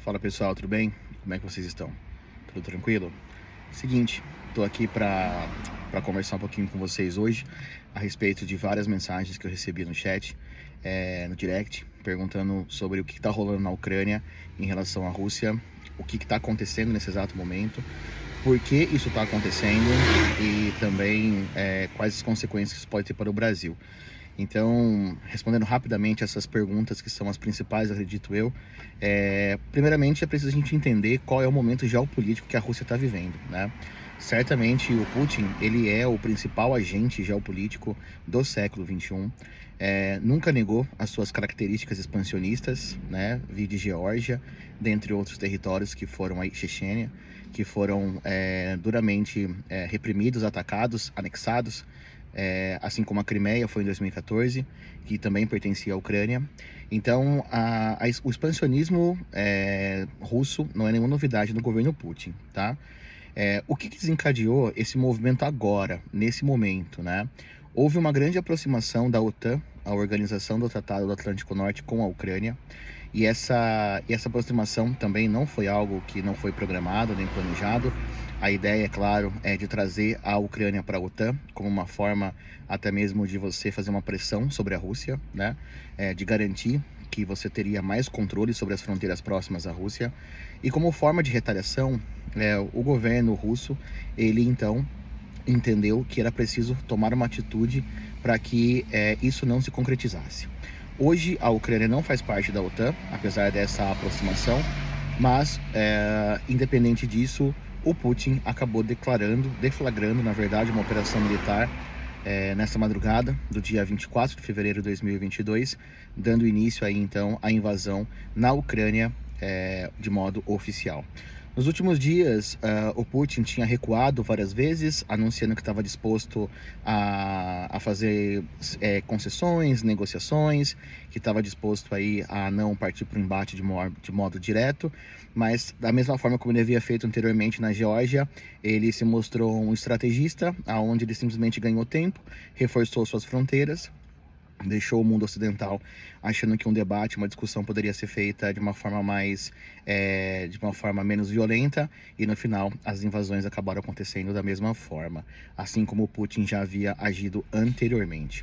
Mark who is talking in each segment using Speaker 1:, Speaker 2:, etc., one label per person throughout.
Speaker 1: Fala pessoal, tudo bem? Como é que vocês estão? Tudo tranquilo? Seguinte, estou aqui para conversar um pouquinho com vocês hoje a respeito de várias mensagens que eu recebi no chat, no direct, perguntando sobre o que está rolando na Ucrânia em relação à Rússia, o que está acontecendo nesse exato momento, por que isso está acontecendo e também quais as consequências isso pode ter para o Brasil. Então, respondendo rapidamente essas perguntas, que são as principais, acredito eu, primeiramente é preciso a gente entender qual é o momento geopolítico que a Rússia está vivendo, né? Certamente o Putin, ele é o principal agente geopolítico do século XXI, nunca negou as suas características expansionistas, né? Vide Geórgia, dentre outros territórios que foram aí, Chechênia, que foram duramente reprimidos, atacados, anexados, assim como a Crimeia foi em 2014, que também pertencia à Ucrânia. Então, o expansionismo russo não é nenhuma novidade no governo Putin, tá? O que desencadeou esse movimento agora, nesse momento, né? Houve uma grande aproximação da OTAN, a Organização do Tratado do Atlântico Norte, com a Ucrânia, e essa aproximação também não foi algo que não foi programado nem planejado. A ideia, é claro, é de trazer a Ucrânia para a OTAN, como uma forma até mesmo de você fazer uma pressão sobre a Rússia, né? De garantir que você teria mais controle sobre as fronteiras próximas à Rússia. E como forma de retaliação, o governo russo, ele então entendeu que era preciso tomar uma atitude para que isso não se concretizasse. Hoje a Ucrânia não faz parte da OTAN, apesar dessa aproximação, mas independente disso, o Putin acabou deflagrando, na verdade, uma operação militar nessa madrugada do dia 24 de fevereiro de 2022, dando início aí então à invasão na Ucrânia de modo oficial. Nos últimos dias, o Putin tinha recuado várias vezes, anunciando que estava disposto a fazer concessões, negociações, que estava disposto aí a não partir para o embate de modo direto, mas da mesma forma como ele havia feito anteriormente na Geórgia, ele se mostrou um estrategista, onde ele simplesmente ganhou tempo, reforçou suas fronteiras, deixou o mundo ocidental achando que um debate, uma discussão poderia ser feita de uma forma menos violenta, e no final as invasões acabaram acontecendo da mesma forma, assim como o Putin já havia agido anteriormente.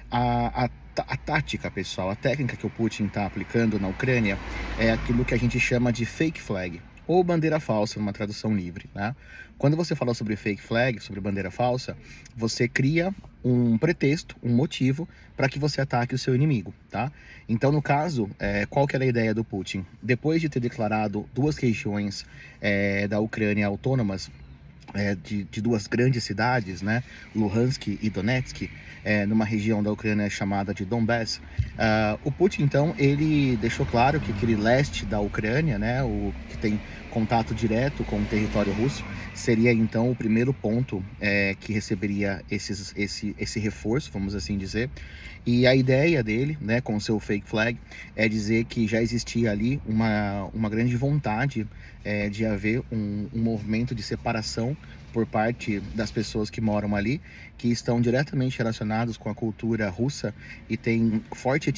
Speaker 1: A tática, pessoal, a técnica que o Putin está aplicando na Ucrânia é aquilo que a gente chama de fake flag, ou bandeira falsa, numa tradução livre, né? Quando você fala sobre fake flag, sobre bandeira falsa, você cria um pretexto, um motivo para que você ataque o seu inimigo, tá? Então, no caso, qual que era a ideia do Putin? Depois de ter declarado duas regiões da Ucrânia autônomas, de duas grandes cidades, né, Luhansk e Donetsk, numa região da Ucrânia chamada de Donbass, o Putin, então, ele deixou claro que aquele leste da Ucrânia, né, o que tem contato direto com o território russo, seria, então, o primeiro ponto que receberia esse reforço, vamos assim dizer. E a ideia dele, né, com o seu fake flag, é dizer que já existia ali uma grande vontade de haver um movimento de separação por parte das pessoas que moram ali, que estão diretamente relacionados com a cultura russa e tem forte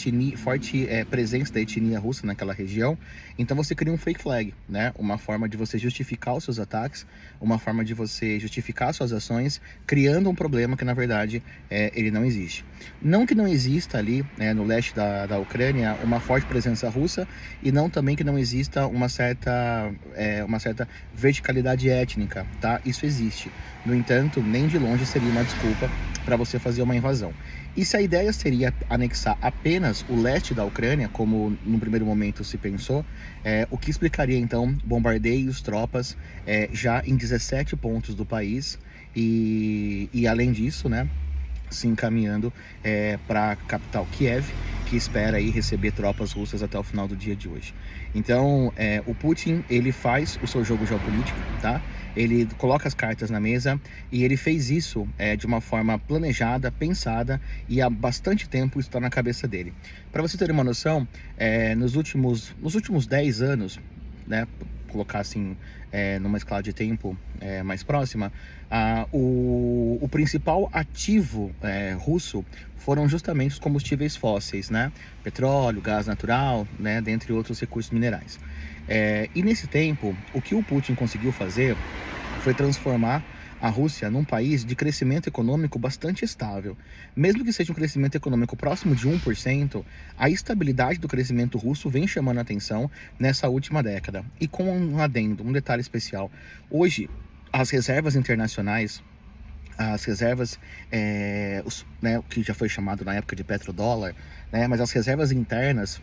Speaker 1: presença da etnia russa naquela região. Então você cria um fake flag, né? Uma forma de você justificar os seus ataques, uma forma de você justificar suas ações, criando um problema que na verdade ele não existe. Não que não exista ali, no leste da Ucrânia, uma forte presença russa, e não também que não exista uma certa verticalidade étnica, tá? Isso existe. No entanto, nem de longe seria uma desculpa para você fazer uma invasão. E se a ideia seria anexar apenas o leste da Ucrânia, como no primeiro momento se pensou, o que explicaria então bombardeios, tropas já em 17 pontos do país, e além disso, né, se encaminhando para a capital Kiev, que espera aí receber tropas russas até o final do dia de hoje. Então, o Putin, ele faz o seu jogo geopolítico, tá? Ele coloca as cartas na mesa, e ele fez isso de uma forma planejada, pensada, e há bastante tempo isso está na cabeça dele. Para você ter uma noção, nos últimos 10 anos, né, colocar assim numa escala de tempo mais próxima, o principal ativo russo foram justamente os combustíveis fósseis, né? Petróleo, gás natural, né, dentre outros recursos minerais. E nesse tempo, o que o Putin conseguiu fazer foi transformar a Rússia num país de crescimento econômico bastante estável. Mesmo que seja um crescimento econômico próximo de 1%, a estabilidade do crescimento russo vem chamando a atenção nessa última década. E com um adendo, um detalhe especial. Hoje, as reservas internacionais, as reservas, né, o que já foi chamado na época de petrodólar, né, mas as reservas internas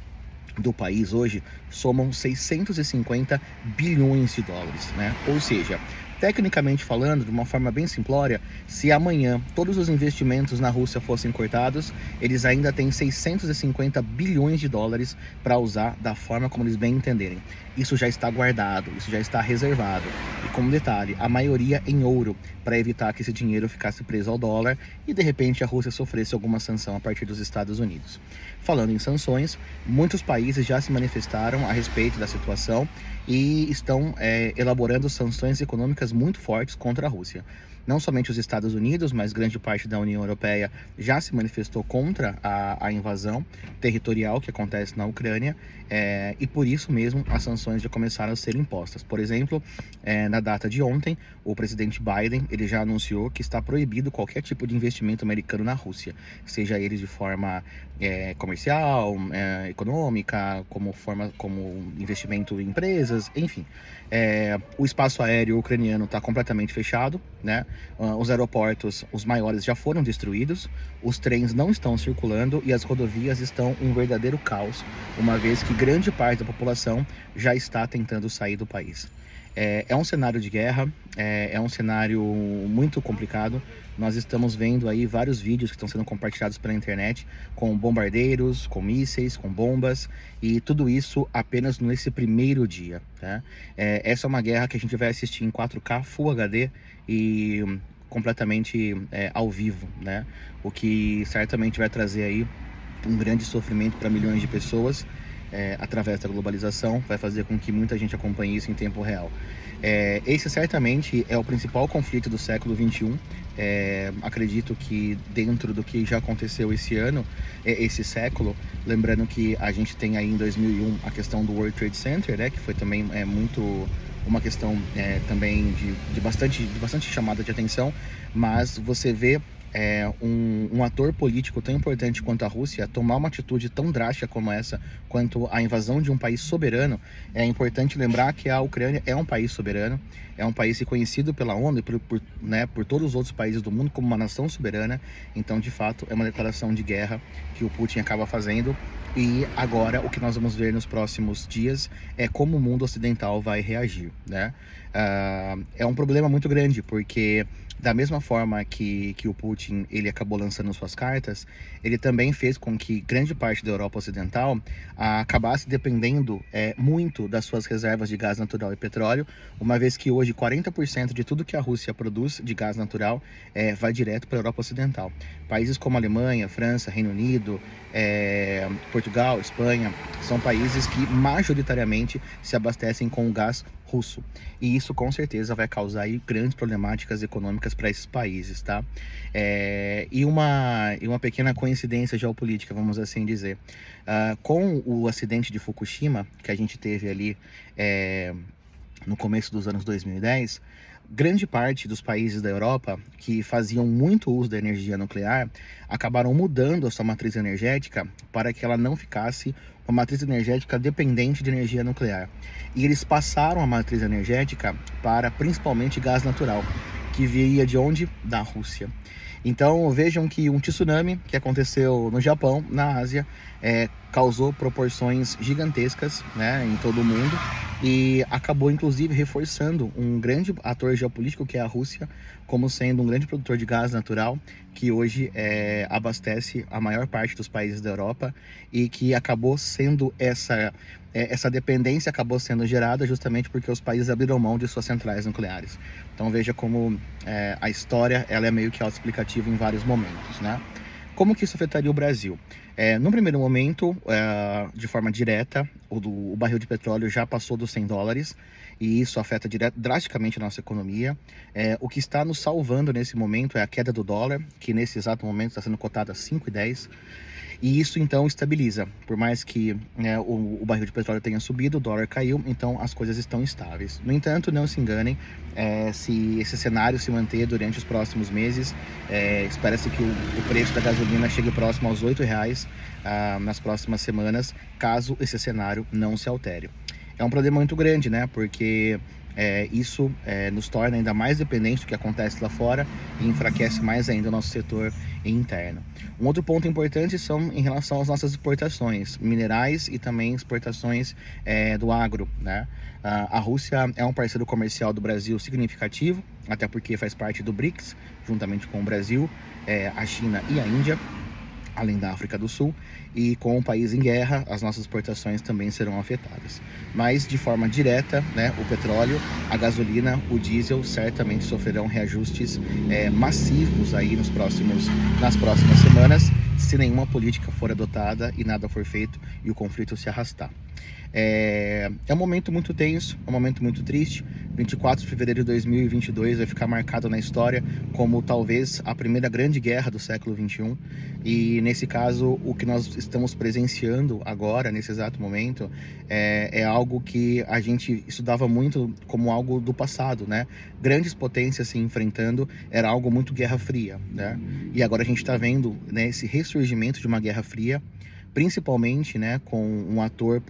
Speaker 1: do país hoje somam 650 bilhões de dólares, né? Ou seja, tecnicamente falando, de uma forma bem simplória, se amanhã todos os investimentos na Rússia fossem cortados, eles ainda têm 650 bilhões de dólares para usar da forma como eles bem entenderem. Isso já está guardado, isso já está reservado. E como detalhe, a maioria em ouro, para evitar que esse dinheiro ficasse preso ao dólar e de repente a Rússia sofresse alguma sanção a partir dos Estados Unidos. Falando em sanções, muitos países já se manifestaram a respeito da situação e estão elaborando sanções econômicas muito fortes contra a Rússia. Não somente os Estados Unidos, mas grande parte da União Europeia já se manifestou contra a invasão territorial que acontece na Ucrânia, e por isso mesmo as sanções já começaram a ser impostas. Por exemplo, na data de ontem, o presidente Biden ele já anunciou que está proibido qualquer tipo de investimento americano na Rússia, seja ele de forma comercial, econômica, como investimento em empresas, enfim. O espaço aéreo ucraniano está completamente fechado, né? Os aeroportos, os maiores, já foram destruídos, os trens não estão circulando e as rodovias estão um verdadeiro caos, uma vez que grande parte da população já está tentando sair do país. É um cenário de guerra, é um cenário muito complicado. Nós estamos vendo aí vários vídeos que estão sendo compartilhados pela internet com bombardeiros, com mísseis, com bombas, e tudo isso apenas nesse primeiro dia, tá? Essa é uma guerra que a gente vai assistir em 4K, Full HD e completamente ao vivo, né? O que certamente vai trazer aí um grande sofrimento para milhões de pessoas. Através da globalização, vai fazer com que muita gente acompanhe isso em tempo real. Esse certamente é o principal conflito do século XXI. Acredito que dentro do que já aconteceu esse ano, esse século, lembrando que a gente tem aí em 2001 a questão do World Trade Center, né, que foi também muito uma questão também de bastante chamada de atenção, mas você vê um ator político tão importante quanto a Rússia tomar uma atitude tão drástica como essa, quanto a invasão de um país soberano. É importante lembrar que a Ucrânia é um país soberano, é um país reconhecido pela ONU e por todos os outros países do mundo como uma nação soberana. Então, de fato, é uma declaração de guerra que o Putin acaba fazendo. E agora o que nós vamos ver nos próximos dias é como o mundo ocidental vai reagir, né? É um problema muito grande, porque da mesma forma que o Putin ele acabou lançando suas cartas, ele também fez com que grande parte da Europa Ocidental acabasse dependendo muito das suas reservas de gás natural e petróleo, uma vez que hoje 40% de tudo que a Rússia produz de gás natural vai direto para a Europa Ocidental. Países como Alemanha, França, Reino Unido, Portugal, Espanha, são países que majoritariamente se abastecem com o gás russo. E isso com certeza vai causar aí grandes problemáticas econômicas para esses países, tá? E uma pequena coincidência geopolítica, vamos assim dizer. Com o acidente de Fukushima, que a gente teve ali no começo dos anos 2010, grande parte dos países da Europa que faziam muito uso da energia nuclear acabaram mudando a sua matriz energética para que ela não ficasse uma matriz energética dependente de energia nuclear. E eles passaram a matriz energética para principalmente gás natural, que viria de onde? Da Rússia. Então vejam que um tsunami que aconteceu no Japão, na Ásia, causou proporções gigantescas, né, em todo o mundo, e acabou inclusive reforçando um grande ator geopolítico que é a Rússia, como sendo um grande produtor de gás natural, que hoje abastece a maior parte dos países da Europa, e que acabou sendo essa dependência acabou sendo gerada justamente porque os países abriram mão de suas centrais nucleares. Então veja como a história ela é meio que autoexplicativa em vários momentos, né? Como que isso afetaria o Brasil? No primeiro momento, de forma direta, o barril de petróleo já passou dos $100 e isso afeta drasticamente a nossa economia. O que está nos salvando nesse momento é a queda do dólar, que nesse exato momento está sendo cotada a 5,10. E isso então estabiliza, por mais que o barril de petróleo tenha subido, o dólar caiu, então as coisas estão estáveis. No entanto, não se enganem, se esse cenário se manter durante os próximos meses, espera-se que o preço da gasolina chegue próximo aos R$8 nas próximas semanas, caso esse cenário não se altere. É um problema muito grande, né? Porque isso nos torna ainda mais dependentes do que acontece lá fora e enfraquece mais ainda o nosso setor interno. Um outro ponto importante são em relação às nossas exportações, minerais e também exportações do agro, né? A Rússia é um parceiro comercial do Brasil significativo, até porque faz parte do BRICS, juntamente com o Brasil, a China e a Índia, além da África do Sul, e com o país em guerra, as nossas exportações também serão afetadas. Mas de forma direta, né, o petróleo, a gasolina, o diesel certamente sofrerão reajustes massivos aí nas próximas semanas, se nenhuma política for adotada e nada for feito e o conflito se arrastar. É um momento muito tenso, é um momento muito triste. 24 de fevereiro de 2022 vai ficar marcado na história como talvez a primeira grande guerra do século XXI. E nesse caso, o que nós estamos presenciando agora, nesse exato momento, é algo que a gente estudava muito como algo do passado, né? Grandes potências se enfrentando, era algo muito Guerra Fria, né? E agora a gente está vendo, né, esse ressurgimento de uma Guerra Fria, principalmente, né, com um ator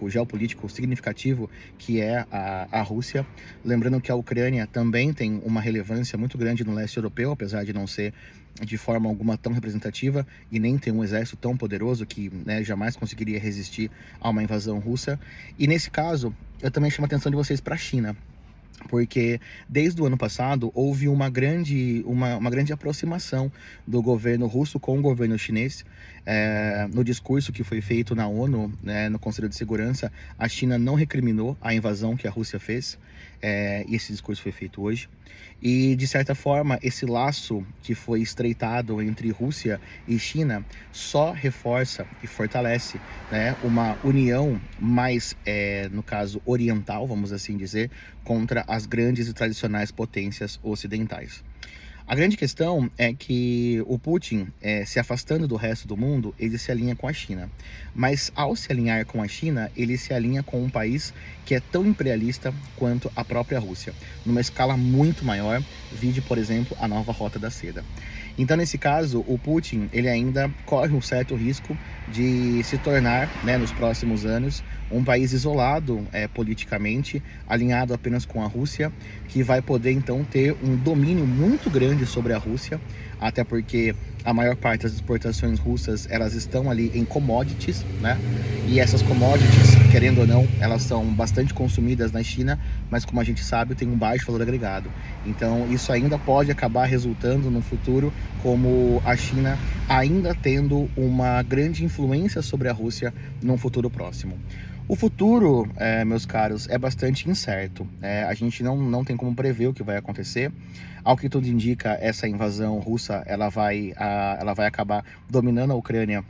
Speaker 1: geopolítico significativo, que é a Rússia. Lembrando que a Ucrânia também tem uma relevância muito grande no leste europeu, apesar de não ser de forma alguma tão representativa e nem ter um exército tão poderoso que, né, jamais conseguiria resistir a uma invasão russa. E nesse caso, eu também chamo a atenção de vocês para a China, porque desde o ano passado houve uma grande aproximação do governo russo com o governo chinês. No discurso que foi feito na ONU, né, no Conselho de Segurança, a China não recriminou a invasão que a Rússia fez, e esse discurso foi feito hoje. E, de certa forma, esse laço que foi estreitado entre Rússia e China só reforça e fortalece, né, uma união mais, no caso, oriental, vamos assim dizer, contra as grandes e tradicionais potências ocidentais. A grande questão é que o Putin, se afastando do resto do mundo, ele se alinha com a China. Mas ao se alinhar com a China, ele se alinha com um país que é tão imperialista quanto a própria Rússia, numa escala muito maior, vide, por exemplo, a nova Rota da Seda. Então, nesse caso, o Putin ele ainda corre um certo risco de se tornar, né, nos próximos anos, um país isolado politicamente, alinhado apenas com a Rússia, que vai poder então ter um domínio muito grande sobre a Rússia, até porque a maior parte das exportações russas elas estão ali em commodities, né? E essas commodities, querendo ou não, elas são bastante consumidas na China, mas como a gente sabe, tem um baixo valor agregado. Então isso ainda pode acabar resultando no futuro como a China ainda tendo uma grande influência sobre a Rússia num futuro próximo. O futuro, meus caros, é bastante incerto. A gente não tem como prever o que vai acontecer. Ao que tudo indica, essa invasão russa ela vai acabar dominando a Ucrânia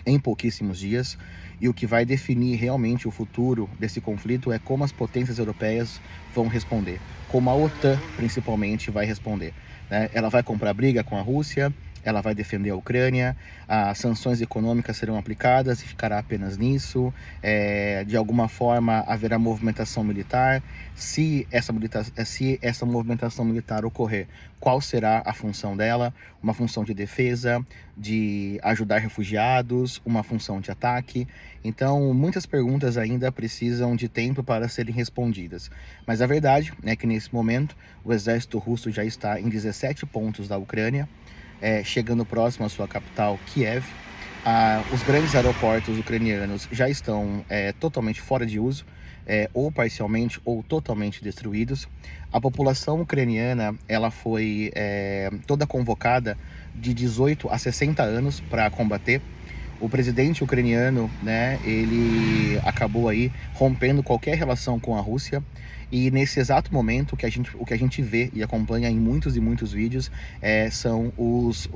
Speaker 1: em pouquíssimos dias. E o que vai definir realmente o futuro desse conflito é como as potências europeias vão responder. Como a OTAN, principalmente, vai responder, né? Ela vai comprar briga com a Rússia, ela vai defender a Ucrânia, as sanções econômicas serão aplicadas e ficará apenas nisso. De alguma forma haverá movimentação militar. Se essa movimentação militar ocorrer, qual será a função dela? Uma função de defesa, de ajudar refugiados, uma função de ataque? Então, muitas perguntas ainda precisam de tempo para serem respondidas. Mas a verdade é que nesse momento o exército russo já está em 17 pontos da Ucrânia, chegando próximo à sua capital, Kiev. Os grandes aeroportos ucranianos já estão totalmente fora de uso, ou parcialmente ou totalmente destruídos. A população ucraniana ela foi toda convocada de 18 a 60 anos para combater. O presidente ucraniano, né, ele acabou aí rompendo qualquer relação com a Rússia E nesse exato momento, o que a gente vê e acompanha em muitos e muitos vídeos são os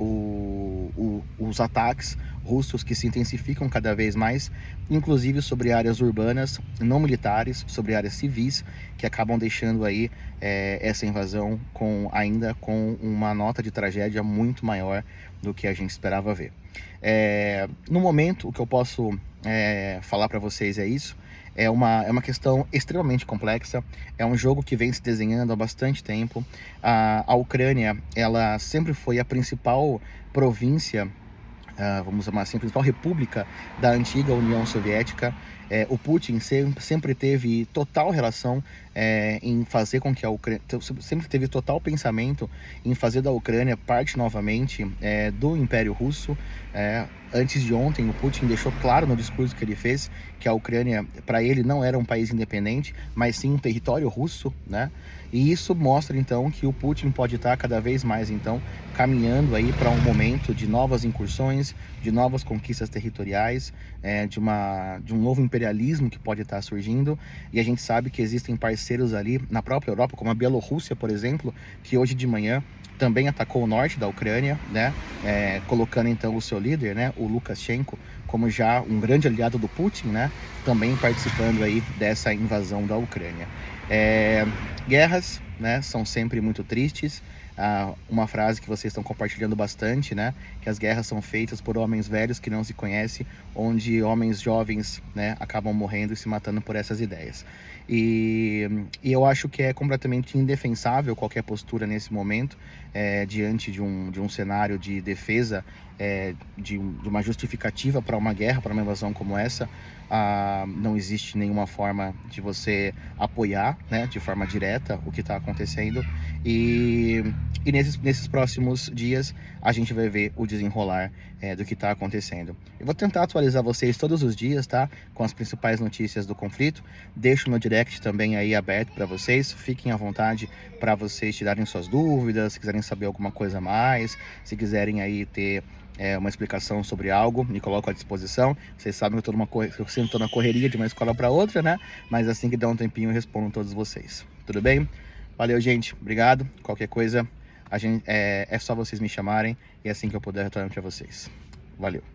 Speaker 1: ataques russos que se intensificam cada vez mais, inclusive sobre áreas urbanas não militares, sobre áreas civis, que acabam deixando aí essa invasão ainda com uma nota de tragédia muito maior do que a gente esperava ver. No momento, o que eu posso falar para vocês é isso. É uma questão extremamente complexa, é um jogo que vem se desenhando há bastante tempo. A Ucrânia, ela sempre foi a principal província, vamos chamar assim, a principal república da antiga União Soviética. O Putin sempre teve total relação em fazer com que a Ucrânia, sempre teve total pensamento em fazer da Ucrânia parte novamente do Império Russo. Antes de ontem, o Putin deixou claro no discurso que ele fez que a Ucrânia, para ele, não era um país independente, mas sim um território russo, né? E isso mostra, então, que o Putin pode estar cada vez mais, então, caminhando aí para um momento de novas incursões, de novas conquistas territoriais, de um novo imperialismo que pode estar surgindo. E a gente sabe que existem parceiros ali na própria Europa, como a Bielorrússia, por exemplo, que hoje de manhã também atacou o norte da Ucrânia, né? Colocando então o seu líder, né, o Lukashenko, como já um grande aliado do Putin, né? Também participando aí dessa invasão da Ucrânia. Guerras, né, são sempre muito tristes. Uma frase que vocês estão compartilhando bastante, né, que as guerras são feitas por homens velhos que não se conhecem, onde homens jovens, né, acabam morrendo e se matando por essas ideias. E eu acho que é completamente indefensável qualquer postura nesse momento, diante de um cenário de defesa, de uma justificativa para uma guerra, para uma invasão como essa. Não existe nenhuma forma de você apoiar, né, de forma direta o que está acontecendo. E nesses próximos dias a gente vai ver o desenrolar do que está acontecendo. Eu vou tentar atualizar vocês todos os dias, tá? Com as principais notícias do conflito. Deixo no direct também aí aberto para vocês. Fiquem à vontade para vocês tirarem suas dúvidas, se quiserem saber alguma coisa a mais, se quiserem aí ter uma explicação sobre algo, me coloco à disposição. Vocês sabem que eu sempre estou na correria de uma escola para outra, né? Mas assim que der um tempinho eu respondo todos vocês. Tudo bem? Valeu, gente. Obrigado. Qualquer coisa, é só vocês me chamarem e assim que eu puder retornar para vocês. Valeu.